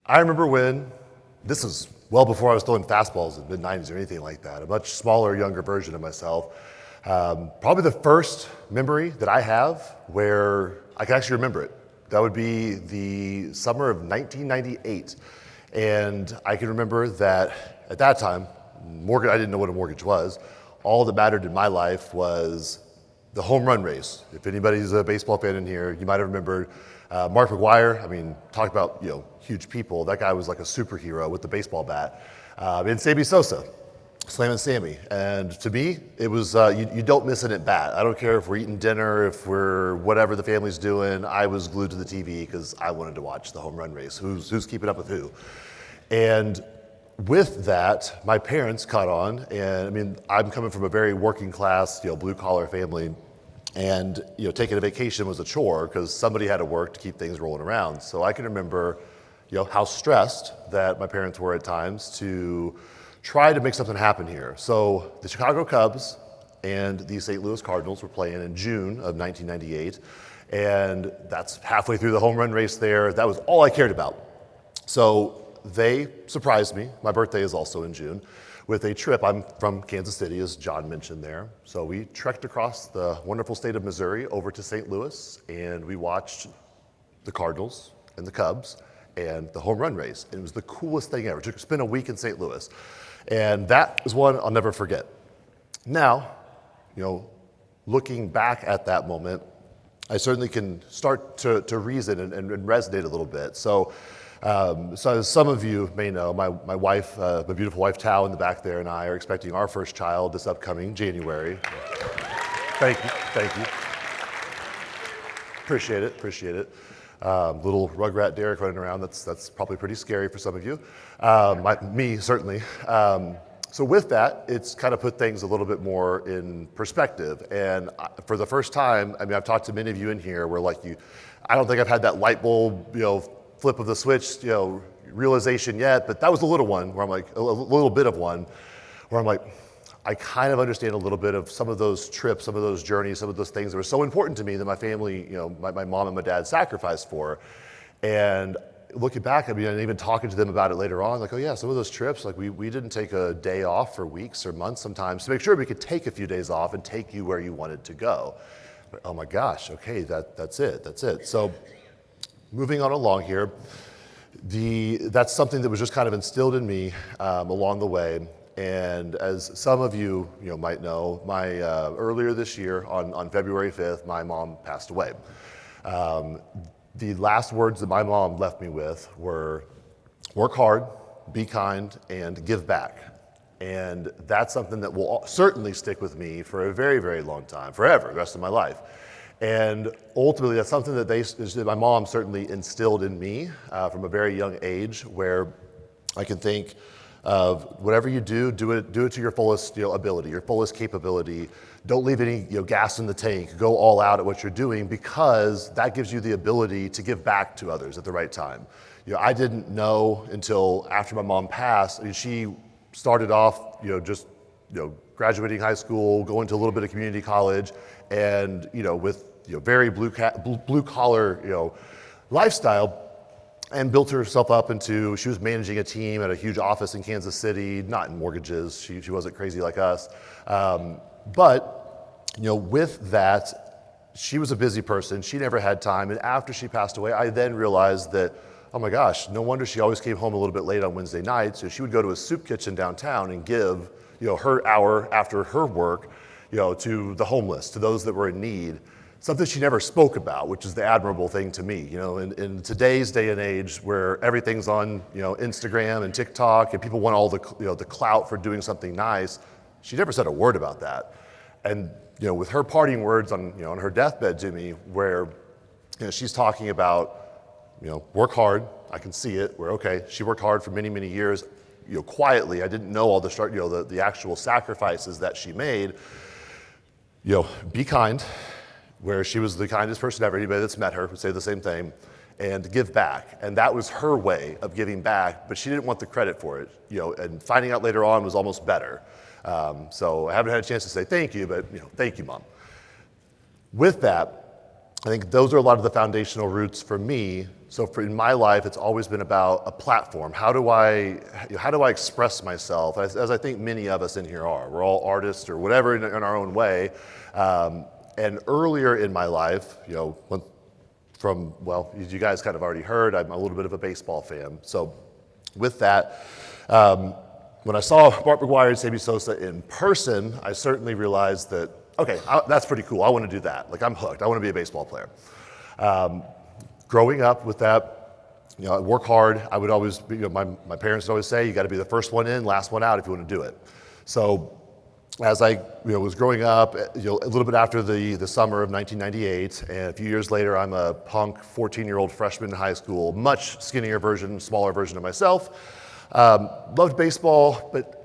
I remember when, this is well before I was throwing fastballs in the mid-90s or anything like that, a much smaller, younger version of myself. Probably the first memory that I have where I can actually remember it. That would be the summer of 1998. And I can remember that at that time, I didn't know what a mortgage was. All that mattered in my life was the home run race. If anybody's a baseball fan in here, you might have remembered Mark McGuire. I mean, talk about huge people. That guy was like a superhero with the baseball bat. And Sammy Sosa, Slammin' Sammy. And to me, it was you don't miss it at bat. I don't care if we're eating dinner, if we're whatever the family's doing. I was glued to the TV because I wanted to watch the home run race. Who's keeping up with who? And with that, my parents caught on, and I mean, I'm coming from a very working class, blue collar family, and taking a vacation was a chore because somebody had to work to keep things rolling around. So I can remember, how stressed that my parents were at times to try to make something happen here. So the Chicago Cubs and the St. Louis Cardinals were playing in June of 1998, and that's halfway through the home run race there. That was all I cared about. So they surprised me. My birthday is also in June, with a trip. I'm from Kansas City, as John mentioned there. So we trekked across the wonderful state of Missouri over to St. Louis, and we watched the Cardinals and the Cubs and the home run race. And it was the coolest thing ever. Spent a week in St. Louis. And that is one I'll never forget. Now, looking back at that moment, I certainly can start to reason and resonate a little bit. So as some of you may know, my wife, my beautiful wife Tao in the back there, and I are expecting our first child this upcoming January. Thank you. Appreciate it. Little rugrat Derek running around, that's probably pretty scary for some of you. Me, certainly. So with that, it's kind of put things a little bit more in perspective. And for the first time, I mean, I've talked to many of you in here where I don't think I've had that light bulb, flip of the switch, realization yet, but that was a little one where I'm like, a little bit of one where I'm like, I kind of understand a little bit of some of those trips, some of those journeys, some of those things that were so important to me that my family, my mom and my dad sacrificed for. And looking back, I mean, and even talking to them about it later on, like, oh yeah, some of those trips, like we didn't take a day off for weeks or months sometimes to make sure we could take a few days off and take you where you wanted to go. But, oh my gosh, okay, that's it. So moving on along here, that's something that was just kind of instilled in me along the way. And as some of you might know, earlier this year on February 5th, my mom passed away. The last words that my mom left me with were, work hard, be kind, and give back. And that's something that will certainly stick with me for a very, very long time, forever, the rest of my life. And ultimately, that's something that my mom certainly instilled in me from a very young age, where I can think of whatever you do it to your fullest ability, your fullest capability. Don't leave any gas in the tank. Go all out at what you're doing, because that gives you the ability to give back to others at the right time. I didn't know until after my mom passed. I mean, she started off just graduating high school, going to a little bit of community college, and with very blue collar lifestyle, and built herself up into, she was managing a team at a huge office in Kansas City, not in mortgages, she wasn't crazy like us. But with that, she was a busy person, she never had time, and after she passed away, I then realized that, oh my gosh, no wonder she always came home a little bit late on Wednesday nights. So she would go to a soup kitchen downtown and give her hour after her work to the homeless, to those that were in need. Something she never spoke about, which is the admirable thing to me. In today's day and age, where everything's on Instagram and TikTok, and people want all the the clout for doing something nice, she never said a word about that. And with her parting words on on her deathbed to me, where she's talking about work hard. I can see it. Where okay, she worked hard for many, many years, quietly. I didn't know all the actual sacrifices that she made. Be kind. Where she was the kindest person ever. Anybody that's met her would say the same thing, and give back. And that was her way of giving back, but she didn't want the credit for it. And finding out later on was almost better. So I haven't had a chance to say thank you, but thank you, Mom. With that, I think those are a lot of the foundational roots for me So in my life, it's always been about a platform. How do I express myself? As I think many of us in here are. We're all artists or whatever in our own way. And earlier in my life, as you guys kind of already heard, I'm a little bit of a baseball fan. So with that, when I saw Bart McGuire and Sammy Sosa in person, I certainly realized that, okay, that's pretty cool. I want to do that. Like, I'm hooked. I want to be a baseball player. Growing up with that, I work hard. I would always, my parents would always say, you got to be the first one in, last one out if you want to do it. So as I was growing up, a little bit after the summer of 1998, and a few years later, I'm a punk 14-year-old freshman in high school, much skinnier version, smaller version of myself. Loved baseball, but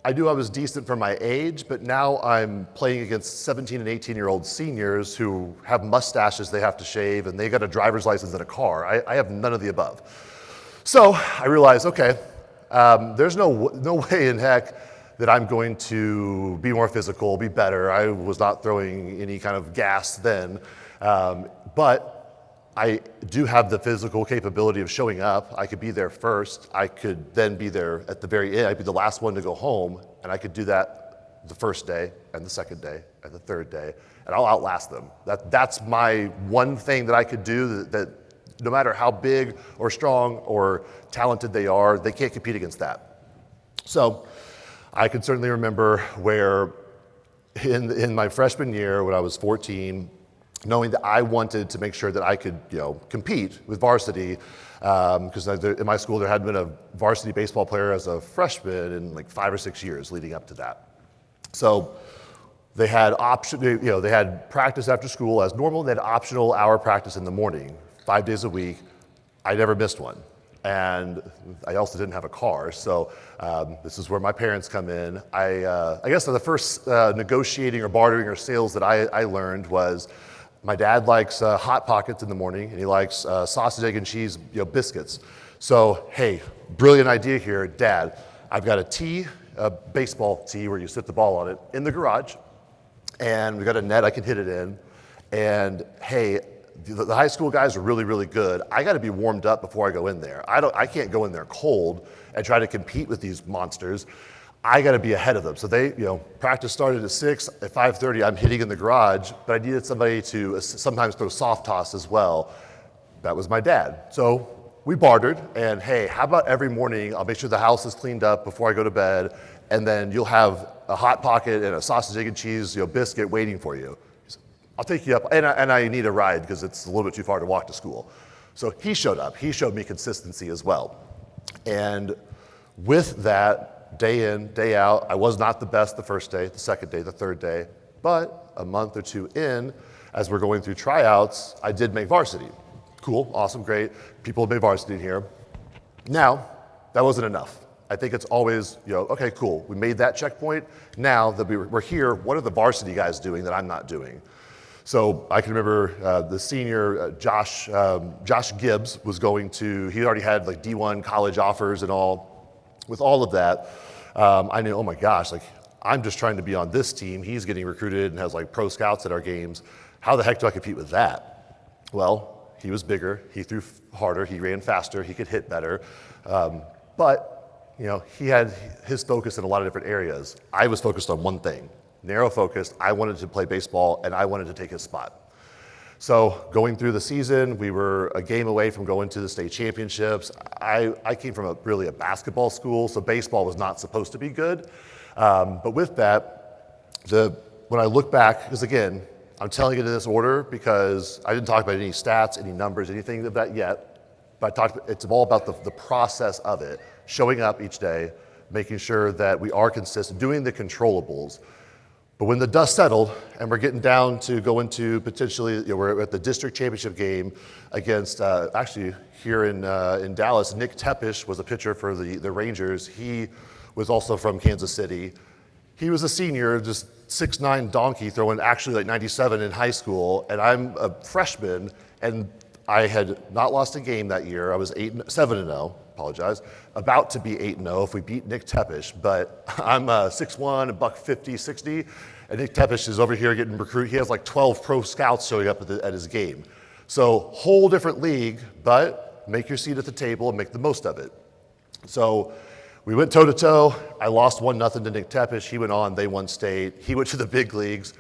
I knew I was decent for my age, but now I'm playing against 17 and 18-year-old seniors who have mustaches they have to shave, and they got a driver's license and a car. I have none of the above. So I realized, okay, there's no way in heck that I'm going to be more physical, be better. I was not throwing any kind of gas then, but I do have the physical capability of showing up. I could be there first. I could then be there at the very end. I'd be the last one to go home, and I could do that the first day and the second day and the third day, and I'll outlast them. That's my one thing that I could do that no matter how big or strong or talented they are, they can't compete against that. So I can certainly remember where in my freshman year when I was 14, knowing that I wanted to make sure that I could, compete with varsity, because in my school there hadn't been a varsity baseball player as a freshman in like 5 or 6 years leading up to that. So they had they had practice after school as normal. And they had optional hour practice in the morning, 5 days a week. I never missed one. And I also didn't have a car, so this is where my parents come in. I guess the first negotiating or bartering or sales that I learned was my dad likes Hot Pockets in the morning, and he likes sausage, egg, and cheese biscuits. So, hey, brilliant idea here, Dad. I've got a baseball tee where you sit the ball on it in the garage, and we got a net I can hit it in. And hey, the high school guys are really, really good. I got to be warmed up before I go in there. I can't go in there cold and try to compete with these monsters. I got to be ahead of them. So they, practice started at 6. At 5:30, I'm hitting in the garage, but I needed somebody to sometimes throw soft toss as well. That was my dad. So we bartered, and hey, how about every morning I'll make sure the house is cleaned up before I go to bed, and then you'll have a Hot Pocket and a sausage, egg, and cheese biscuit waiting for you. I'll take you up, and I need a ride because it's a little bit too far to walk to school. So he showed up. He showed me consistency as well. And with that, day in, day out, I was not the best the first day, the second day, the third day, but a month or two in, as we're going through tryouts, I did make varsity. Cool, awesome, great. People have made varsity in here. Now, that wasn't enough. I think it's always, okay, cool, we made that checkpoint. Now that we're here, what are the varsity guys doing that I'm not doing? So I can remember the senior, Josh Gibbs was he already had like D1 college offers and all. With all of that, I knew, oh my gosh, like I'm just trying to be on this team. He's getting recruited and has like pro scouts at our games. How the heck do I compete with that? Well, he was bigger, he threw harder, he ran faster, he could hit better. But he had his focus in a lot of different areas. I was focused on one thing. Narrow focused, I wanted to play baseball and I wanted to take his spot. So going through the season, we were a game away from going to the state championships. I came from a basketball school, so baseball was not supposed to be good. But with that, when I look back, because again, I'm telling it in this order because I didn't talk about any stats, any numbers, anything of that yet. But it's all about the process of it, showing up each day, making sure that we are consistent, doing the controllables. But when the dust settled and we're getting down to go into potentially, we're at the district championship game against, actually here in Dallas, Nick Tepish was a pitcher for the Rangers. He was also from Kansas City. He was a senior, just 6'9" donkey throwing actually like 97 in high school. And I'm a freshman and I had not lost a game that year. I was 7-0. Apologize, about to be 8-0 if we beat Nick Tepish, but I'm 6'1", a buck 50, 60, and Nick Tepish is over here getting recruited. He has like 12 pro scouts showing up at his game. So whole different league, but make your seat at the table and make the most of it. So we went toe to toe. I lost 1-0 to Nick Tepish. He went on, they won state. He went to the big leagues.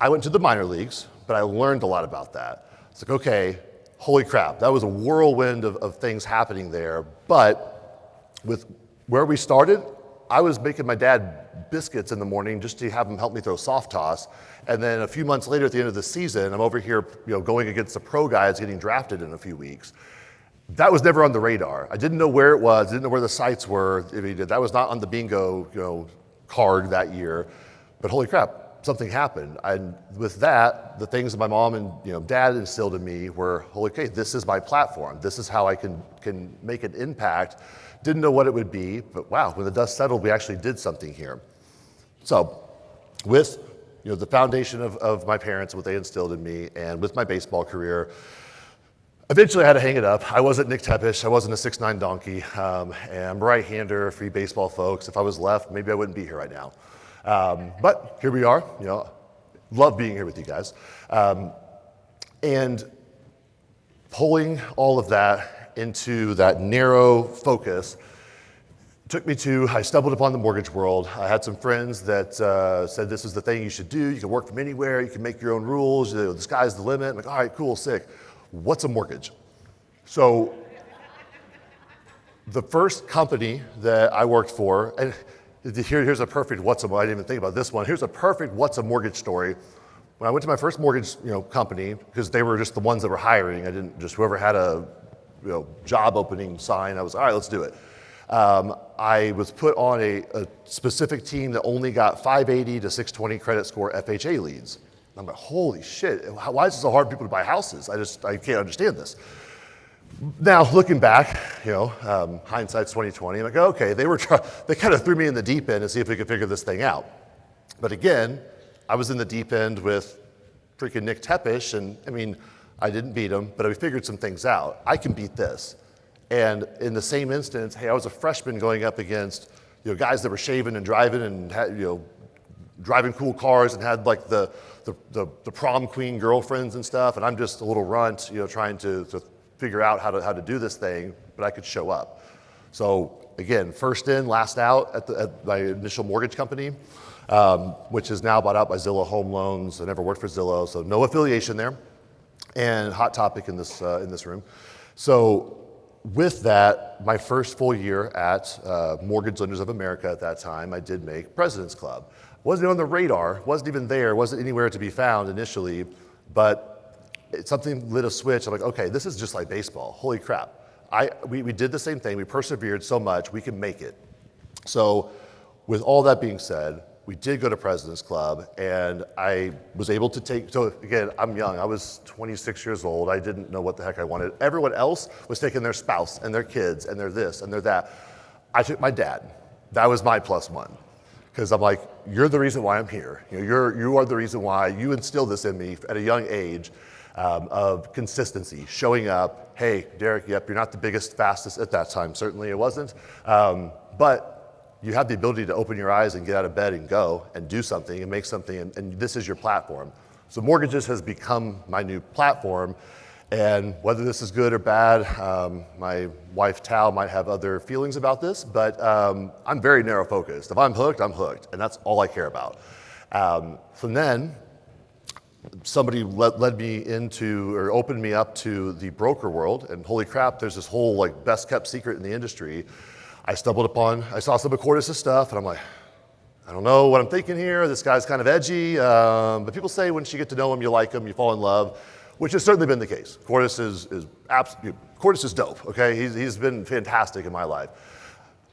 I went to the minor leagues, but I learned a lot about that. It's like, okay, holy crap, that was a whirlwind of things happening there. But with where we started, I was making my dad biscuits in the morning just to have him help me throw soft toss. And then a few months later at the end of the season, I'm over here going against the pro guys getting drafted in a few weeks. That was never on the radar. I didn't know where it was, didn't know where the sites were. I mean, that was not on the bingo card that year. But holy crap, something happened. And with that, the things that my mom and dad instilled in me were, holy okay, this is my platform. This is how I can make an impact. Didn't know what it would be, but wow, when the dust settled, we actually did something here. So with the foundation of my parents, what they instilled in me, and with my baseball career, eventually I had to hang it up. I wasn't Nick Tepish, I wasn't a 6'9" donkey, and I'm a right-hander, free baseball folks. If I was left, maybe I wouldn't be here right now. But here we are, love being here with you guys. And pulling all of that into that narrow focus took me I stumbled upon the mortgage world. I had some friends that said this is the thing you should do. You can work from anywhere, you can make your own rules, the sky's the limit. I'm like, all right, cool, sick. What's a mortgage? So the first company that I worked for, and here's a perfect I didn't even think about this one. Here's a perfect what's a mortgage story. When I went to my first mortgage company, because they were just the ones that were hiring, I didn't just whoever had a job opening sign, I was, all right, let's do it. I was put on a specific team that only got 580 to 620 credit score FHA leads. I'm like, holy shit, why is it so hard for people to buy houses? I can't understand this. Now, looking back, hindsight's 2020, I'm like, okay, they kind of threw me in the deep end to see if we could figure this thing out. But again, I was in the deep end with freaking Nick Tepish, and I mean, I didn't beat him, but we figured some things out. I can beat this. And in the same instance, hey, I was a freshman going up against guys that were shaving and driving and had, driving cool cars and had like the prom queen girlfriends and stuff, and I'm just a little runt, trying to figure out how to do this thing, but I could show up. So again, first in, last out at my initial mortgage company, which is now bought out by Zillow Home Loans. I never worked for Zillow, so no affiliation there, and hot topic in this room. So with that, my first full year at Mortgage Lenders of America at that time, I did make President's Club. Wasn't on the radar, wasn't even there, wasn't anywhere to be found initially, but something lit a switch. I'm like, okay, this is just like baseball. Holy crap. We did the same thing. We persevered so much, we can make it. So with all that being said, we did go to President's Club, and I was able to so again, I'm young. I was 26 years old. I didn't know what the heck I wanted. Everyone else was taking their spouse and their kids and their this and their that. I took my dad. That was my +1. Because I'm like, you're the reason why I'm here. You are the reason why you instilled this in me at a young age of consistency, showing up. Hey, Derek, yep, you're not the biggest, fastest at that time. Certainly it wasn't. But you have the ability to open your eyes and get out of bed and go and do something and make something, and this is your platform. So mortgages has become my new platform, and whether this is good or bad, my wife Tal might have other feelings about this, but I'm very narrow focused. If I'm hooked, and that's all I care about. So then somebody led me into, or opened me up to the broker world, and holy crap, there's this whole like best kept secret in the industry. I saw some of Cordis' stuff, and I'm like, I don't know what I'm thinking here. This guy's kind of edgy, but people say once you get to know him, you like him, you fall in love, which has certainly been the case. Cordis is dope, okay? He's been fantastic in my life.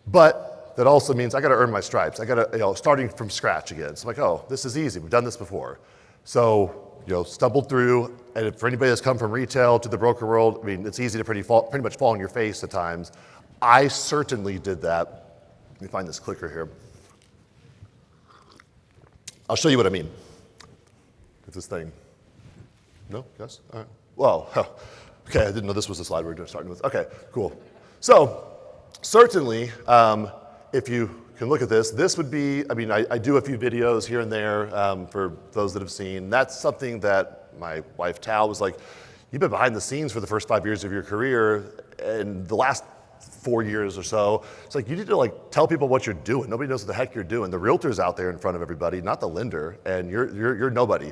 But that also means I gotta earn my stripes. I gotta, starting from scratch again. So I'm like, oh, this is easy, we've done this before. So, stumbled through, and for anybody that's come from retail to the broker world, I mean, it's easy to pretty much fall on your face at times. I certainly did that. Let me find this clicker here. I'll show you what I mean. If this thing, no, yes, all right. Well, okay, I didn't know this was the slide we were starting with. Okay, cool. So, certainly, if you can look at this would be, I do a few videos here and there for those that have seen. That's something that my wife Tal was like, you've been behind the scenes for the first 5 years of your career, and the last 4 years or so, it's like you need to like tell people what you're doing. Nobody knows what the heck you're doing. The realtor's out there in front of everybody, not the lender, and you're nobody.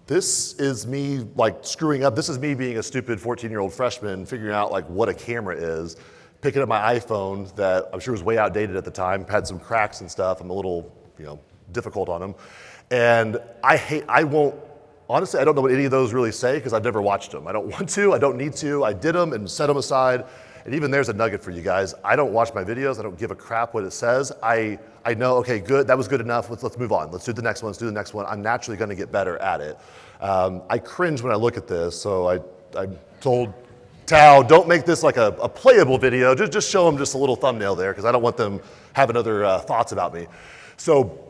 This is me like screwing up. This is me being a stupid 14-year-old freshman figuring out like what a camera is, picking up my iPhone that I'm sure was way outdated at the time, had some cracks and stuff. I'm a little, difficult on them. And honestly, I don't know what any of those really say because I've never watched them. I don't want to, I don't need to. I did them and set them aside. And even there's a nugget for you guys. I don't watch my videos. I don't give a crap what it says. I know, okay, good, that was good enough. Let's move on. Let's do the next one. Let's do the next one. I'm naturally going to get better at it. I cringe when I look at this. So I told Tao, don't make this like a playable video. Just show them just a little thumbnail there because I don't want them having other thoughts about me. So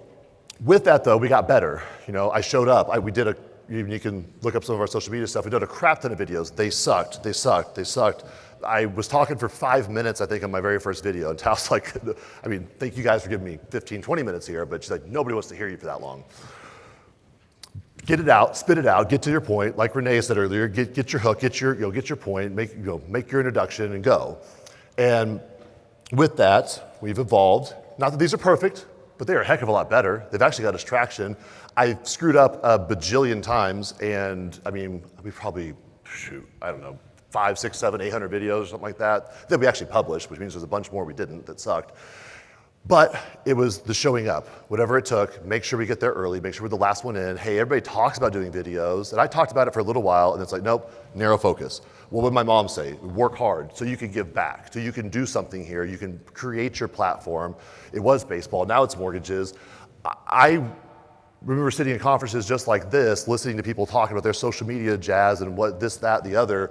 with that though, we got better. I showed up. You can look up some of our social media stuff. We did a crap ton of videos. They sucked. I was talking for 5 minutes, I think, on my very first video, and Tao's like, thank you guys for giving me 15, 20 minutes here, but she's like, nobody wants to hear you for that long. Get it out, spit it out, get to your point. Like Renee said earlier, get your hook, get your point, make your introduction and go. And with that, we've evolved. Not that these are perfect, but they are a heck of a lot better. They've actually got us traction. I screwed up a bajillion times, and we probably, 5, 6, 7, 800 videos or something like that we actually published, which means there's a bunch more we didn't that sucked. But it was the showing up, whatever it took, make sure we get there early, make sure we're the last one in. Hey, everybody talks about doing videos, and I talked about it for a little while, and it's like, nope, narrow focus. What would my mom say? Work hard so you can give back, so you can do something here, you can create your platform. It was baseball, now it's mortgages. I remember sitting in conferences just like this, listening to people talking about their social media jazz and what this, that, the other,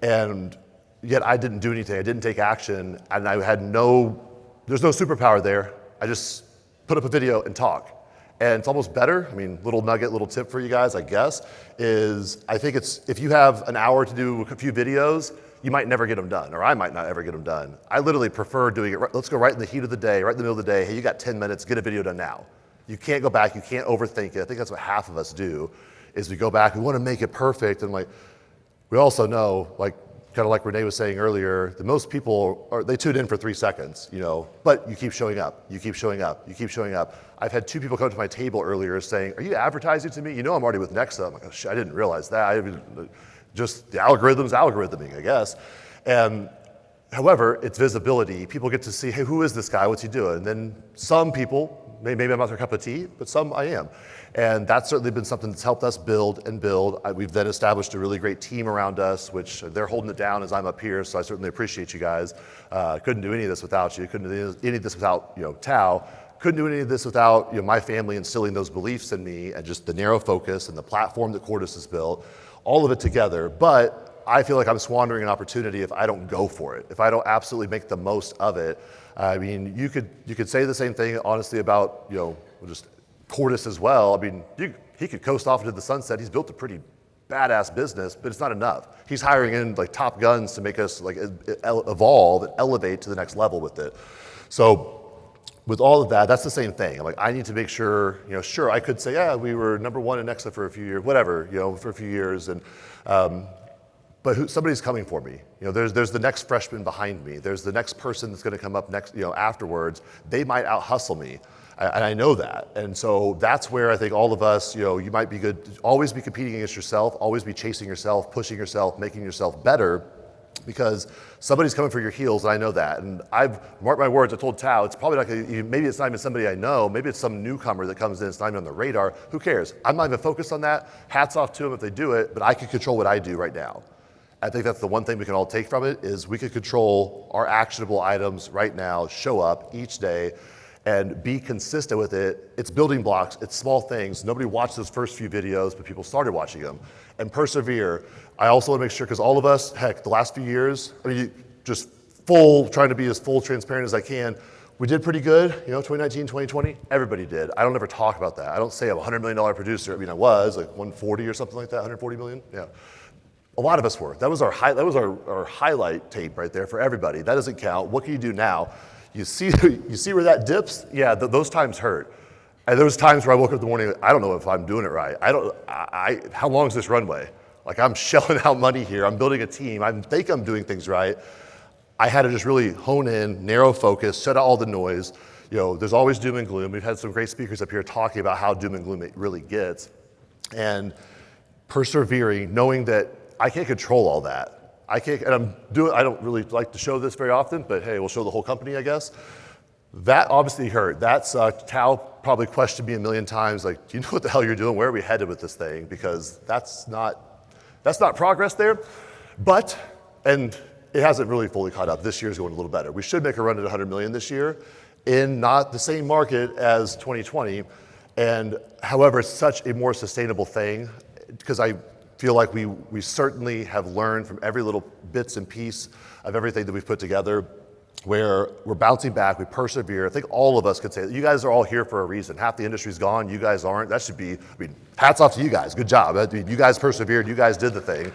and yet I didn't do anything. I didn't take action, and there's no superpower there. I just put up a video and talk. And it's almost better. Little nugget, little tip for you guys, I guess, is I think if you have an hour to do a few videos, you might never get them done, or I might not ever get them done. I literally prefer doing it, let's go right in the heat of the day, right in the middle of the day. Hey, you got 10 minutes, get a video done now. You can't go back, you can't overthink it. I think that's what half of us do, is we go back, we want to make it perfect, and we also know, kind of like Renee was saying earlier, that most people they tune in for 3 seconds, but you keep showing up, you keep showing up, you keep showing up. I've had 2 people come to my table earlier saying, are you advertising to me? I'm already with NEXA. I'm like, oh, shit, I didn't realize that. Just the algorithm's algorithming, I guess. And however, it's visibility. People get to see, hey, who is this guy? What's he doing? And then some people, maybe I'm not their cup of tea, but some I am. And that's certainly been something that's helped us build and build. We've then established a really great team around us, which they're holding it down as I'm up here, so I certainly appreciate you guys. Couldn't do any of this without you. Couldn't do any of this without Tao. Couldn't do any of this without my family instilling those beliefs in me, and just the narrow focus and the platform that Cordis has built, all of it together. But I feel like I'm squandering an opportunity if I don't go for it, if I don't absolutely make the most of it. You could say the same thing honestly about just Cordis as well. He could coast off into the sunset. He's built a pretty badass business, but it's not enough. He's hiring in top guns to make us evolve and elevate to the next level with it. So with all of that, that's the same thing. I need to make sure, sure, I could say, yeah, we were number 1 in NEXA for a few years, whatever, for a few years, and but somebody's coming for me. There's the next freshman behind me. There's the next person that's going to come up next, afterwards. They might out-hustle me. And I know that. And so that's where I think all of us, you might be good, always be competing against yourself, always be chasing yourself, pushing yourself, making yourself better, because somebody's coming for your heels, and I know that. And I've marked my words, I told Tao, it's probably maybe it's not even somebody I know, maybe it's some newcomer that comes in, it's not even on the radar, who cares? I'm not even focused on that. Hats off to them if they do it, but I can control what I do right now. I think that's the one thing we can all take from it, is we can control our actionable items right now, show up each day, and be consistent with it. It's building blocks, it's small things. Nobody watched those first few videos, but people started watching them. And persevere. I also want to make sure, because all of us, heck, the last few years, just trying to be as full transparent as I can, we did pretty good, 2019, 2020, everybody did. I don't ever talk about that. I don't say I'm a $100 million producer. I was, 140 or something like that, 140 million, yeah. A lot of us were. That was our highlight tape right there for everybody. That doesn't count. What can you do now? You see where that dips? Yeah, those times hurt. And there was times where I woke up in the morning, I don't know if I'm doing it right. How long is this runway? Like I'm shelling out money here. I'm building a team. I think I'm doing things right. I had to just really hone in, narrow focus, shut out all the noise. There's always doom and gloom. We've had some great speakers up here talking about how doom and gloom it really gets. And persevering, knowing that I can't control all that. I don't really like to show this very often, but hey, we'll show the whole company, I guess. That obviously hurt. That sucked. Tal probably questioned me a million times, like, do you know what the hell you're doing? Where are we headed with this thing? Because that's not progress there. And it hasn't really fully caught up. This year's going a little better. We should make a run at 100 million this year in not the same market as 2020. And however, it's such a more sustainable thing because I feel like we certainly have learned from every little bits and piece of everything that we've put together where we're bouncing back, we persevere. I think all of us could say that you guys are all here for a reason. Half the industry's gone, you guys aren't. That should be, hats off to you guys, good job. You guys persevered, you guys did the thing.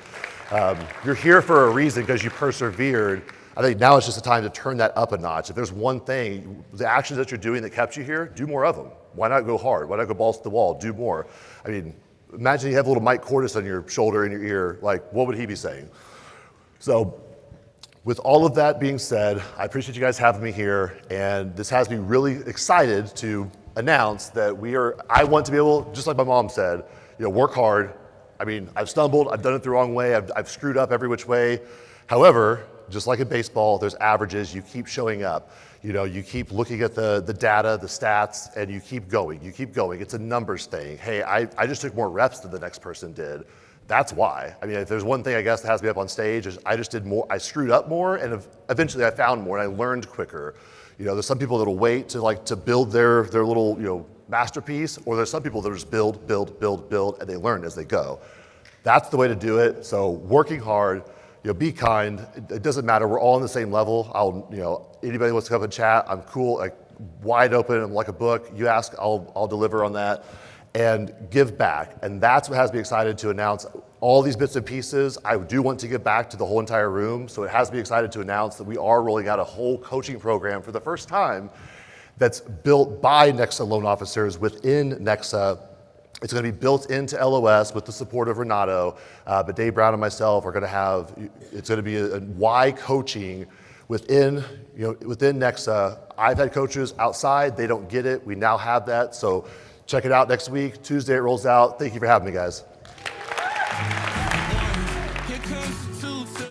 You're here for a reason because you persevered. I think now it's just a time to turn that up a notch. If there's one thing, the actions that you're doing that kept you here, do more of them. Why not go hard? Why not go balls to the wall? Do more. Imagine you have a little Mike Cordes on your shoulder in your ear. Like, what would he be saying? So, with all of that being said, I appreciate you guys having me here, and this has me really excited to announce that I want to be able, just like my mom said, work hard. I've stumbled, I've done it the wrong way, I've screwed up every which way. However, just like in baseball, there's averages, you keep showing up. You keep looking at the data, the stats, and you keep going. It's a numbers thing. Hey, I just took more reps than the next person did. That's why. If there's one thing I guess that has me up on stage is I just did more, I screwed up more, and eventually I found more, and I learned quicker. There's some people that'll wait to build their little, masterpiece, or there's some people that just build, and they learn as they go. That's the way to do it. So working hard, be kind. It doesn't matter. We're all on the same level. Anybody wants to come and chat, I'm cool, like wide open. I'm like a book. You ask, I'll deliver on that. And give back. And that's what has me excited to announce all these bits and pieces. I do want to give back to the whole entire room. So it has me excited to announce that we are rolling out a whole coaching program for the first time that's built by NEXA loan officers within NEXA. It's going to be built into LOS with the support of Renato, but Dave Brown and myself are going to have, it's going to be a Y coaching within NEXA. I've had coaches outside, they don't get it. We now have that. So check it out next week. Tuesday it rolls out. Thank you for having me, guys.